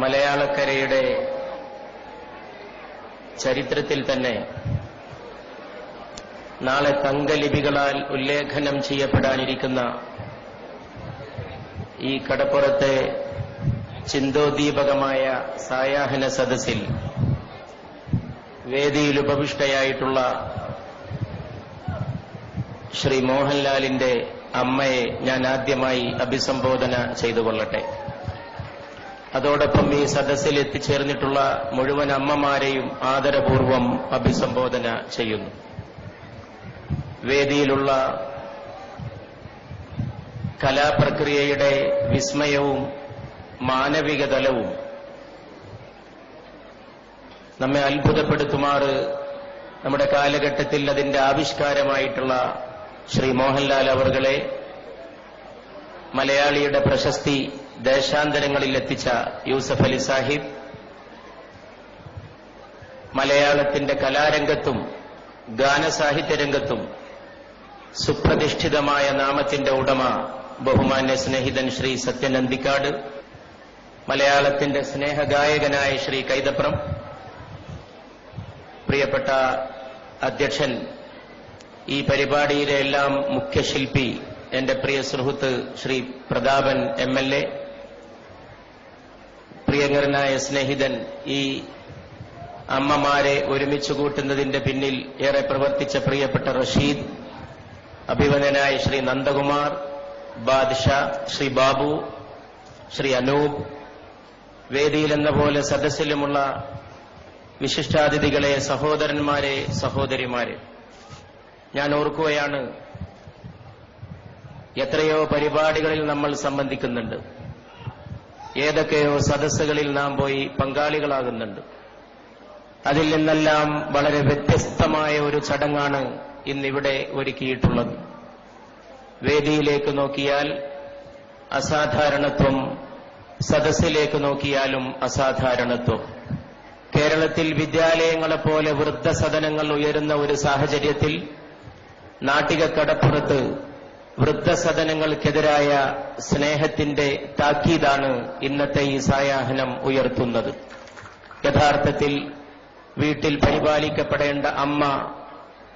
മലയാളക്കരയുടെ ചരിത്രത്തിൽ തന്നെ നാളെ തങ്കലിപികളാൽ ഉല്ലേഖനം ചെയ്യപ്പെടാനിരിക്കുന്ന ഈ കടപ്പുറത്തെ ചിന്തോദ്ദീപകമായ സായാഹ്ന സദസ്സിൽ വേദിയിൽ ഉപവിഷ്ടയായിട്ടുള്ള ശ്രീ മോഹൻലാലിന്റെ അമ്മയെ ഞാൻ ആദ്യമായി അഭിസംബോധന ചെയ്തുകൊള്ളട്ടെ. അതോടൊപ്പം ഈ സദസ്സിൽ എത്തിച്ചേർന്നിട്ടുള്ള മുഴുവൻ അമ്മമാരെയും ആദരപൂർവം അഭിസംബോധന ചെയ്യുന്നു. വേദിയിലുള്ള കലാപ്രക്രിയയുടെ വിസ്മയവും മാനവിക തലവും നമ്മെ അത്ഭുതപ്പെടുത്തുമാറ് നമ്മുടെ കാലഘട്ടത്തിൽ അതിന്റെ ആവിഷ്കാരമായിട്ടുള്ള ശ്രീ മോഹൻലാൽ അവർകളെ മലയാളിയുടെ പ്രശസ്തി ദേശാന്തരങ്ങളിൽ എത്തിച്ച യൂസഫ് അലി സാഹിബ്, മലയാളത്തിന്റെ കലാരംഗത്തും ഗാനസാഹിത്യരംഗത്തും സുപ്രതിഷ്ഠിതമായ നാമത്തിന്റെ ഉടമ ബഹുമാന്യ സ്നേഹിതൻ ശ്രീ സത്യൻ അന്തിക്കാട്, മലയാളത്തിന്റെ സ്നേഹഗായകനായ ശ്രീ കൈതപ്രം, പ്രിയപ്പെട്ട അധ്യക്ഷൻ, ഈ പരിപാടിയിലെ എല്ലാം മുഖ്യശില്പി എന്റെ പ്രിയ സുഹൃത്ത് ശ്രീ പ്രതാപൻ MLA, പ്രിയങ്കരനായ സ്നേഹിതൻ, ഈ അമ്മമാരെ ഒരുമിച്ച് കൂട്ടുന്നതിന്റെ പിന്നിൽ ഏറെ പ്രവർത്തിച്ച പ്രിയപ്പെട്ട റഷീദ്, അഭിവന്ദനായ ശ്രീ നന്ദകുമാർ, ബാദ്ഷാ, ശ്രീ ബാബു, ശ്രീ അനൂപ്, വേദിയിലെന്ന പോലെ സദസ്സിലുമുള്ള വിശിഷ്ടാതിഥികളെ, സഹോദരന്മാരെ, സഹോദരിമാരെ, ഞാൻ ഓർക്കുകയാണ്, എത്രയോ പരിപാടികളിൽ നമ്മൾ സംബന്ധിക്കുന്നുണ്ട്, ഏതൊക്കെയോ സദസ്സുകളിൽ നാം പോയി പങ്കാളികളാകുന്നുണ്ട്. അതിൽ നിന്നെല്ലാം വളരെ വ്യത്യസ്തമായ ഒരു ചടങ്ങാണ് ഇന്നിവിടെ ഒരുക്കിയിട്ടുള്ളത്. വേദിയിലേക്ക് നോക്കിയാൽ അസാധാരണത്വം, സദസ്സിലേക്ക് നോക്കിയാലും അസാധാരണത്വം. കേരളത്തിൽ വിദ്യാലയങ്ങളെപ്പോലെ വൃദ്ധസദനങ്ങൾ ഉയരുന്ന ഒരു സാഹചര്യത്തിൽ നാട്ടികക്കടപ്പുറത്ത് വൃദ്ധസദനങ്ങൾക്കെതിരായ സ്നേഹത്തിന്റെ താക്കീതാണ് ഇന്നത്തെ ഈ സായാഹ്നം ഉയർത്തുന്നത്. യഥാർത്ഥത്തിൽ വീട്ടിൽ പരിപാലിക്കപ്പെടേണ്ട അമ്മ,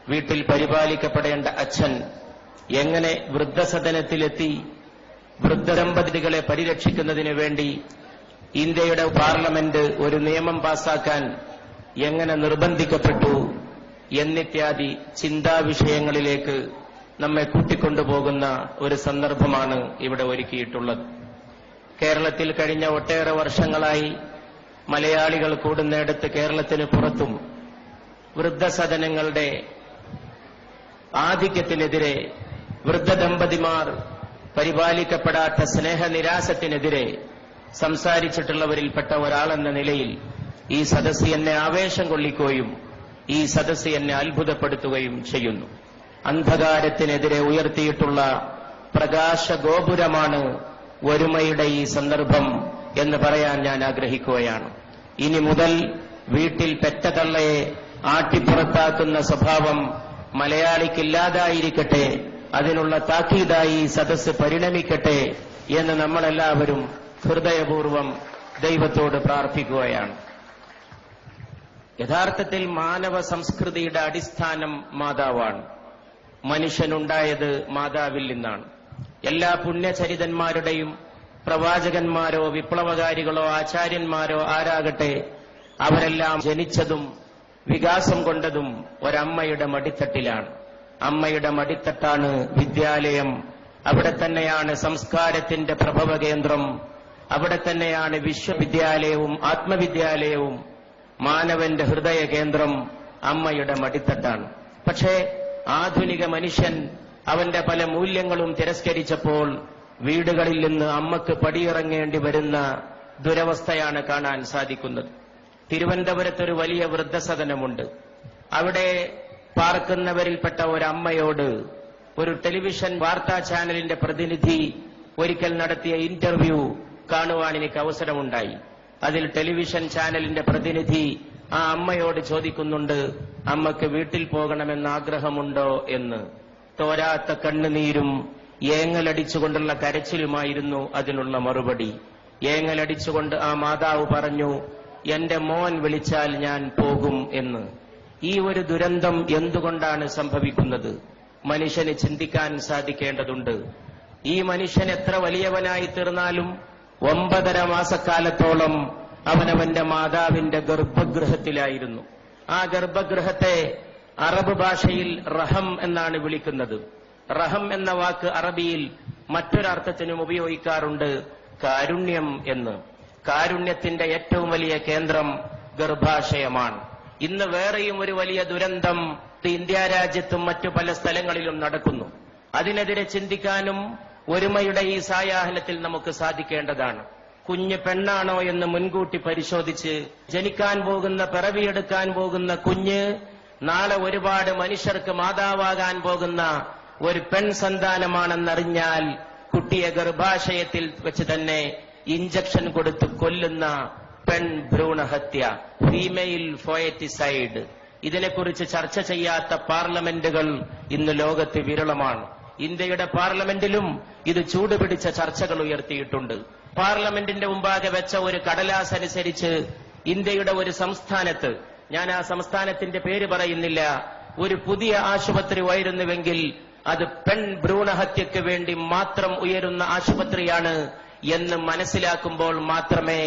വീട്ടിൽ പരിപാലിക്കപ്പെടേണ്ട അച്ഛൻ എങ്ങനെ വൃദ്ധസദനത്തിലെത്തി വൃദ്ധദമ്പതികളെ പരിരക്ഷിക്കുന്നതിനു വേണ്ടി ഇന്ത്യയുടെ പാർലമെന്റ് ഒരു നിയമം പാസാക്കാൻ എങ്ങനെ നിർബന്ധിക്കപ്പെട്ടു എന്നിത്യാദി ചിന്താവിഷയങ്ങളിലേക്ക് നമ്മെ കൂട്ടിക്കൊണ്ടുപോകുന്ന ഒരു സന്ദർഭമാണ് ഇവിടെ ഒരുക്കിയിട്ടുള്ളത്. കേരളത്തിൽ കഴിഞ്ഞ ഒട്ടേറെ വർഷങ്ങളായി മലയാളികൾ കൂടുന്നിടത്ത് കേരളത്തിന് പുറത്തും വൃദ്ധസദനങ്ങളുടെ ആധിക്യത്തിനെതിരെ, വൃദ്ധദമ്പതിമാർ പരിപാലിക്കപ്പെടാത്ത സ്നേഹനിരാസത്തിനെതിരെ സംസാരിച്ചിട്ടുള്ളവരിൽപ്പെട്ട ഒരാളെന്ന നിലയിൽ ഈ സദസ്സ് എന്നെ ആവേശം കൊള്ളിക്കുകയും ഈ സദസ്സ് എന്നെ അത്ഭുതപ്പെടുത്തുകയും ചെയ്യുന്നു. അന്ധകാരത്തിനെതിരെ ഉയർത്തിയിട്ടുള്ള പ്രകാശഗോപുരമാണ് ഒരുമയുടെ ഈ സന്ദർഭം എന്ന് പറയാൻ ഞാൻ ആഗ്രഹിക്കുകയാണ്. ഇനി മുതൽ വീട്ടിൽ പെറ്റ തള്ളയെ ആട്ടിപ്പുറത്താക്കുന്ന സ്വഭാവം മലയാളിക്കില്ലാതായിരിക്കട്ടെ, അതിനുള്ള താക്കീതായി ഈ സദസ്സ് പരിണമിക്കട്ടെ എന്ന് നമ്മളെല്ലാവരും ഹൃദയപൂർവം ദൈവത്തോട് പ്രാർത്ഥിക്കുകയാണ്. യഥാർത്ഥത്തിൽ മാനവ സംസ്കൃതിയുടെ അടിസ്ഥാനം മാതാവാണ്. മനുഷ്യനുണ്ടായത് മാതാവിൽ നിന്നാണ്. എല്ലാ പുണ്യചരിതന്മാരുടെയും, പ്രവാചകന്മാരോ വിപ്ലവകാരികളോ ആചാര്യന്മാരോ ആരാകട്ടെ, അവരെല്ലാം ജനിച്ചതും വികാസം കൊണ്ടതും ഒരമ്മയുടെ മടിത്തട്ടിലാണ്. അമ്മയുടെ മടിത്തട്ടാണ് വിദ്യാലയം. അവിടെ തന്നെയാണ് സംസ്കാരത്തിന്റെ പ്രഭവ കേന്ദ്രം. അവിടെ തന്നെയാണ് വിശ്വവിദ്യാലയവും ആത്മവിദ്യാലയവും. മാനവന്റെ ഹൃദയ കേന്ദ്രം അമ്മയുടെ മടിത്തട്ടാണ്. പക്ഷേ ആധുനിക മനുഷ്യൻ അവന്റെ പല മൂല്യങ്ങളും തിരസ്കരിച്ചപ്പോൾ വീടുകളിൽ നിന്ന് അമ്മക്ക് പടിയിറങ്ങേണ്ടി വരുന്ന ദുരവസ്ഥയാണ് കാണാൻ സാധിക്കുന്നത്. തിരുവനന്തപുരത്തൊരു വലിയ വൃദ്ധസദനമുണ്ട്. അവിടെ പാർക്കുന്നവരിൽപ്പെട്ട ഒരമ്മയോട് ഒരു ടെലിവിഷൻ വാർത്താ ചാനലിന്റെ പ്രതിനിധി ഒരിക്കൽ നടത്തിയ ഇന്റർവ്യൂ കാണുവാൻ എനിക്ക് അവസരമുണ്ടായി. അതിൽ ടെലിവിഷൻ ചാനലിന്റെ പ്രതിനിധി ആ അമ്മയോട് ചോദിക്കുന്നുണ്ട്, അമ്മക്ക് വീട്ടിൽ പോകണമെന്ന ആഗ്രഹമുണ്ടോ എന്ന്. തോരാത്ത കണ്ണുനീരും ഏങ്ങലടിച്ചുകൊണ്ടുള്ള കരച്ചിലുമായിരുന്നു അതിനുള്ള മറുപടി. ഏങ്ങലടിച്ചുകൊണ്ട് ആ മാതാവ് പറഞ്ഞു, എന്റെ മോൻ വിളിച്ചാൽ ഞാൻ പോകും എന്ന്. ഈ ഒരു ദുരന്തം എന്തുകൊണ്ടാണ് സംഭവിക്കുന്നത്? മനുഷ്യന് ചിന്തിക്കാൻ സാധിക്കേണ്ടതുണ്ട്. ഈ മനുഷ്യൻ എത്ര വലിയവനായി തീർന്നാലും 9.5 മാസക്കാലത്തോളം അവനവന്റെ മാതാവിന്റെ ഗർഭഗൃഹത്തിലായിരുന്നു. ആ ഗർഭഗൃഹത്തെ അറബ് ഭാഷയിൽ റഹം എന്നാണ് വിളിക്കുന്നത്. റഹം എന്ന വാക്ക് അറബിയിൽ മറ്റൊരർത്ഥത്തിനും ഉപയോഗിക്കാറുണ്ട്, കാരുണ്യം എന്ന്. കാരുണ്യത്തിന്റെ ഏറ്റവും വലിയ കേന്ദ്രം ഗർഭാശയമാണ്. ഇന്ന് വേറെയും ഒരു വലിയ ദുരന്തം ഇന്ത്യ രാജ്യത്തും മറ്റു പല സ്ഥലങ്ങളിലും നടക്കുന്നു. അതിനെതിരെ ചിന്തിക്കാനും ഒരുമയുടെ ഈ സായാഹ്നത്തിൽ നമുക്ക് സാധിക്കേണ്ടതാണ്. കുഞ്ഞ് പെണ്ണാണോ എന്ന് മുൻകൂട്ടി പരിശോധിച്ച് ജനിക്കാൻ പോകുന്ന, പിറവിയെടുക്കാൻ പോകുന്ന കുഞ്ഞ് നാളെ ഒരുപാട് മനുഷ്യർക്ക് മാതാവാകാൻ പോകുന്ന ഒരു പെൺ സന്താനമാണെന്നറിഞ്ഞാൽ കുട്ടിയെ ഗർഭാശയത്തിൽ വെച്ച് തന്നെ ഇഞ്ചക്ഷൻ കൊടുത്ത് കൊല്ലുന്ന പെൺ ഭ്രൂണഹത്യ, ഫീമെയിൽ ഫൊയറ്റിസൈഡ്, ഇതിനെക്കുറിച്ച് ചർച്ച ചെയ്യാത്ത പാർലമെന്റുകൾ ഇന്ന് ലോകത്ത് വിരളമാണ്. ഇന്ത്യയുടെ പാർലമെന്റിലും ഇത് ചൂടുപിടിച്ച ചർച്ചകൾ ഉയർത്തിയിട്ടുണ്ട്. പാർലമെന്റിന്റെ മുമ്പാകെ വെച്ച ഒരു കടലാസ് അനുസരിച്ച് ഇന്ത്യയുടെ ഒരു സംസ്ഥാനത്ത്, ഞാൻ ആ സംസ്ഥാനത്തിന്റെ പേര് പറയുന്നില്ല, ഒരു പുതിയ ആശുപത്രി ഉയരുന്നുവെങ്കിൽ അത് പെൺ ഭ്രൂണഹത്യയ്ക്ക് വേണ്ടി മാത്രം ഉയരുന്ന ആശുപത്രിയാണ് എന്ന് മനസ്സിലാക്കുമ്പോൾ മാത്രമേ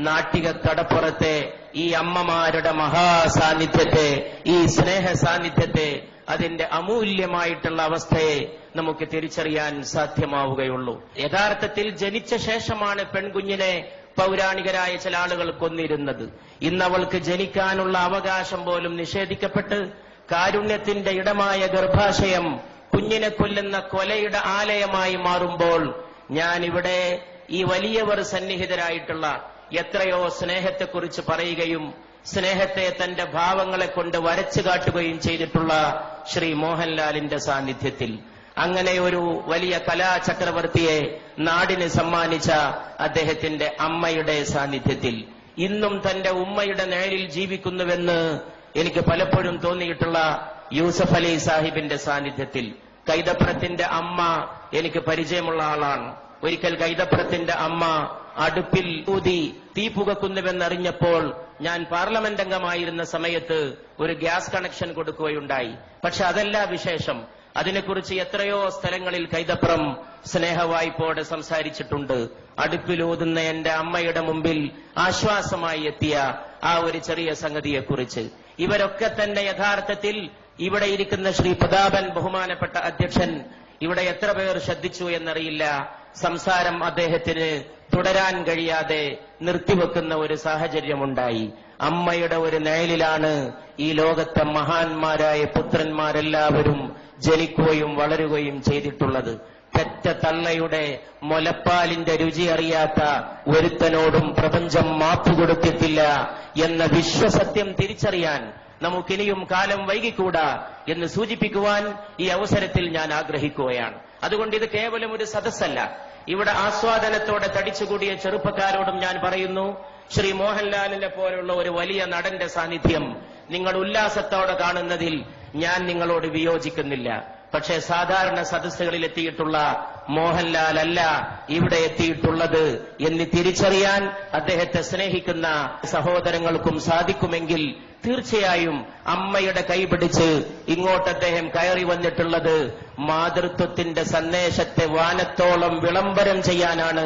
നാട്ടിക കടപ്പുറത്തെ ഈ അമ്മമാരുടെ മഹാസാന്നിധ്യത്തെ, ഈ സ്നേഹ സാന്നിധ്യത്തെ, അതിന്റെ അമൂല്യമായിട്ടുള്ള അവസ്ഥയെ നമുക്ക് തിരിച്ചറിയാൻ സാധ്യമാവുകയുള്ളൂ. യഥാർത്ഥത്തിൽ ജനിച്ച ശേഷമാണ് പെൺകുഞ്ഞിനെ പൗരാണികരായ ചില ആളുകൾ കൊന്നിരുന്നത്. ഇന്നവൾക്ക് ജനിക്കാനുള്ള അവകാശം പോലും നിഷേധിക്കപ്പെട്ട് കാരുണ്യത്തിന്റെ ഇടമായ ഗർഭാശയം കുഞ്ഞിനെ കൊല്ലുന്ന കൊലയുടെ ആലയമായി മാറുമ്പോൾ ഞാൻ ഇവിടെ ഈ വലിയവർ സന്നിഹിതരായിട്ടുള്ള എത്രയോ സ്നേഹത്തെക്കുറിച്ച് പറയുകയും സ്നേഹത്തെ തന്റെ ഭാവങ്ങളെ കൊണ്ട് വരച്ചു കാട്ടുകയും ചെയ്തിട്ടുള്ള ശ്രീ മോഹൻലാലിന്റെ സാന്നിധ്യത്തിൽ, അങ്ങനെ ഒരു വലിയ കലാചക്രവർത്തിയെ നാടിന് സമ്മാനിച്ച അദ്ദേഹത്തിന്റെ അമ്മയുടെ സാന്നിധ്യത്തിൽ, ഇന്നും തന്റെ ഉമ്മയുടെ നേരിൽ ജീവിക്കുന്നുവെന്ന് എനിക്ക് പലപ്പോഴും തോന്നിയിട്ടുള്ള യൂസഫ് അലി സാഹിബിന്റെ സാന്നിധ്യത്തിൽ, കൈതപ്രത്തിന്റെ അമ്മ എനിക്ക് പരിചയമുള്ള ആളാണ്. ഒരിക്കൽ കൈതപ്രത്തിന്റെ അമ്മ അടുപ്പിൽ ഊതി തീ പുകക്കുന്നുവെന്നറിഞ്ഞപ്പോൾ ഞാൻ പാർലമെന്റ് അംഗമായിരുന്ന സമയത്ത് ഒരു ഗ്യാസ് കണക്ഷൻ കൊടുക്കുകയുണ്ടായി. പക്ഷെ അതല്ല വിശേഷം. അതിനെക്കുറിച്ച് എത്രയോ സ്ഥലങ്ങളിൽ കൈതപ്രം സ്നേഹവായ്പോടെ സംസാരിച്ചിട്ടുണ്ട്. അടുപ്പിലൂതുന്ന എന്റെ അമ്മയുടെ മുമ്പിൽ ആശ്വാസമായി എത്തിയ ആ ഒരു ചെറിയ സംഗതിയെക്കുറിച്ച്. ഇവരൊക്കെ തന്നെ യഥാർത്ഥത്തിൽ ഇവിടെ ഇരിക്കുന്ന ശ്രീ പ്രതാപൻ, ബഹുമാനപ്പെട്ട അധ്യക്ഷൻ, ഇവിടെ എത്ര പേർ ശ്രദ്ധിച്ചു എന്നറിയില്ല, സംസാരം അദ്ദേഹത്തിന് തുടരാൻ കഴിയാതെ നിർത്തിവെക്കുന്ന ഒരു സാഹചര്യമുണ്ടായി. അമ്മയുടെ ഒരു നിഴലിലാണ് ഈ ലോകത്തെ മഹാന്മാരായ പുത്രന്മാരെല്ലാവരും ജനിക്കുകയും വളരുകയും ചെയ്തിട്ടുള്ളത്. പെറ്റ തള്ളയുടെ മുലപ്പാലിന്റെ രുചി അറിയാത്ത ഒരുത്തനോടും പ്രപഞ്ചം മാപ്പ് കൊടുത്തിട്ടില്ല എന്ന വിശ്വസത്യം തിരിച്ചറിയാൻ നമുക്കിനിയും കാലം വൈകിക്കൂടാ എന്ന് സൂചിപ്പിക്കുവാൻ ഈ അവസരത്തിൽ ഞാൻ ആഗ്രഹിക്കുകയാണ്. അതുകൊണ്ട് ഇത് കേവലം ഒരു സദസ്സല്ല. ഇവിടെ ആസ്വാദനത്തോടെ തടിച്ചുകൂടിയ ചെറുപ്പക്കാരോടും ഞാൻ പറയുന്നു, ശ്രീ മോഹൻലാലിനെ പോലുള്ള ഒരു വലിയ നടന്റെ സാന്നിധ്യം നിങ്ങൾ ഉല്ലാസത്തോടെ കാണുന്നതിൽ ഞാൻ നിങ്ങളോട് വിയോജിക്കുന്നില്ല. പക്ഷേ സാധാരണ സദസ്സുകളിൽ എത്തിയിട്ടുള്ള മോഹൻലാൽ അല്ല ഇവിടെ എത്തിയിട്ടുള്ളത് എന്ന് തിരിച്ചറിയാൻ അദ്ദേഹത്തെ സ്നേഹിക്കുന്ന സഹോദരങ്ങൾക്കും സാധിക്കുമെങ്കിൽ തീർച്ചയായും അമ്മയുടെ കൈപിടിച്ച് ഇങ്ങോട്ട് അദ്ദേഹം കയറി വന്നിട്ടുള്ളത് മാതൃത്വത്തിന്റെ സന്ദേശത്തെ വാനത്തോളം വിളംബരം ചെയ്യാനാണ്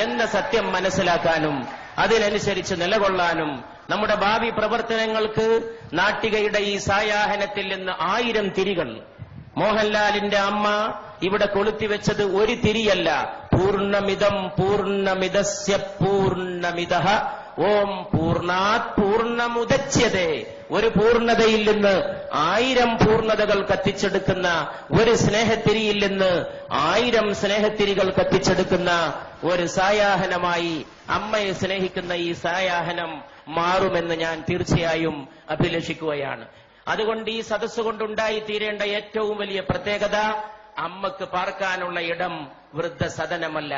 എന്ന സത്യം മനസ്സിലാക്കാനും അതിനനുസരിച്ച് നിലകൊള്ളാനും നമ്മുടെ ഭാവി പ്രവർത്തനങ്ങൾക്ക് നാട്ടികയുടെ ഈ സായാഹ്നത്തിൽ നിന്ന് 1000 തിരികൾ മോഹൻലാലിന്റെ അമ്മ ഇവിടെ കൊളുത്തിവെച്ചത് ഒരു തിരിയല്ല. പൂർണ്ണമിദം പൂർണ്ണമിദസ്യ പൂർണ്ണമിദഃ ഓം പൂർണ്ണാത് പൂർണ്ണമുദച്യതേ. ഒരു പൂർണ്ണതയിൽ നിന്ന് 1000 പൂർണ്ണതകൾ കത്തിച്ചെടുക്കുന്ന, ഒരു സ്നേഹത്തിരിയിൽ നിന്ന് 1000 സ്നേഹത്തിരികൾ കത്തിച്ചെടുക്കുന്ന ഒരു സായാഹ്നമായി അമ്മയെ സ്നേഹിക്കുന്ന ഈ സായാഹ്നം മാറുമെന്ന് ഞാൻ തീർച്ചയായും അഭിലഷിക്കുകയാണ്. അതുകൊണ്ട് ഈ സദസ്സ് കൊണ്ടുണ്ടായി തീരേണ്ട ഏറ്റവും വലിയ പ്രത്യേകത, അമ്മക്ക് പാർക്കാനുള്ള ഇടം വൃദ്ധസദനമല്ല,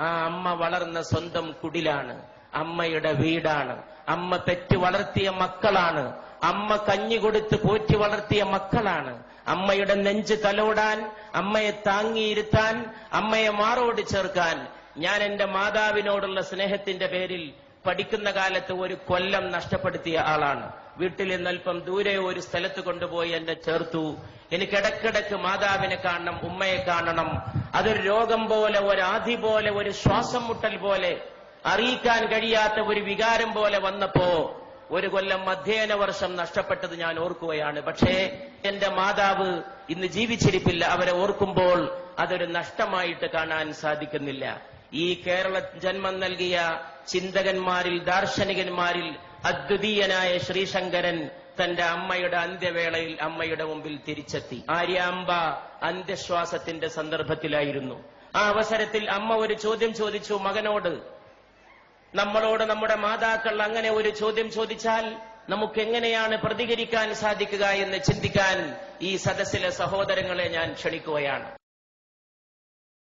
ആ അമ്മ വളർന്ന സ്വന്തം കുടിലാണ്. അമ്മയുടെ വീടാണ്. അമ്മ പെറ്റു വളർത്തിയ മക്കളാണ്. അമ്മ കഞ്ഞി കൊടുത്ത് പോറ്റി വളർത്തിയ മക്കളാണ്. അമ്മയുടെ നെഞ്ച് തലോടാൻ, അമ്മയെ താങ്ങിയിരുത്താൻ, അമ്മയെ മാറോട് ചേർക്കാൻ ഞാൻ എന്റെ മാതാവിനോടുള്ള സ്നേഹത്തിന്റെ പേരിൽ പഠിക്കുന്ന കാലത്ത് 1 കൊല്ലം നഷ്ടപ്പെടുത്തിയ ആളാണ്. വീട്ടിൽ നിന്നല്പം ദൂരെ ഒരു സ്ഥലത്ത് കൊണ്ടുപോയി എന്നെ ചേർത്തു. എനിക്കിടക്കിടക്ക് മാതാവിനെ കാണണം, ഉമ്മയെ കാണണം. അതൊരു രോഗം പോലെ, ഒരാധി പോലെ, ഒരു ശ്വാസം മുട്ടൽ പോലെ, അറിയിക്കാൻ കഴിയാത്ത ഒരു വികാരം പോലെ വന്നപ്പോ 1 കൊല്ലം അധ്യയന വർഷം നഷ്ടപ്പെട്ടത് ഞാൻ ഓർക്കുകയാണ്. പക്ഷേ എന്റെ മാതാവ് ഇന്ന് ജീവിച്ചിരിപ്പില്ല. അവരെ ഓർക്കുമ്പോൾ അതൊരു നഷ്ടമായിട്ട് കാണാൻ സാധിക്കുന്നില്ല. ഈ കേരള ജന്മം നൽകിയ ചിന്തകന്മാരിൽ, ദാർശനികന്മാരിൽ അദ്വിതീയനായ ശ്രീശങ്കരൻ തന്റെ അമ്മയുടെ അന്ത്യവേളയിൽ അമ്മയുടെ മുമ്പിൽ തിരിച്ചെത്തി. ആര്യാമ്പ അന്ത്യശ്വാസത്തിന്റെ സന്ദർഭത്തിലായിരുന്നു. ആ അവസരത്തിൽ അമ്മ ഒരു ചോദ്യം ചോദിച്ചു മകനോട്. നമ്മളോട് നമ്മുടെ മാതാക്കൾ അങ്ങനെ ഒരു ചോദ്യം ചോദിച്ചാൽ നമുക്കെങ്ങനെയാണ് പ്രതികരിക്കാൻ സാധിക്കുക എന്ന് ചിന്തിക്കാൻ ഈ സദസ്സിലെ സഹോദരങ്ങളെ ഞാൻ ക്ഷണിക്കുകയാണ്.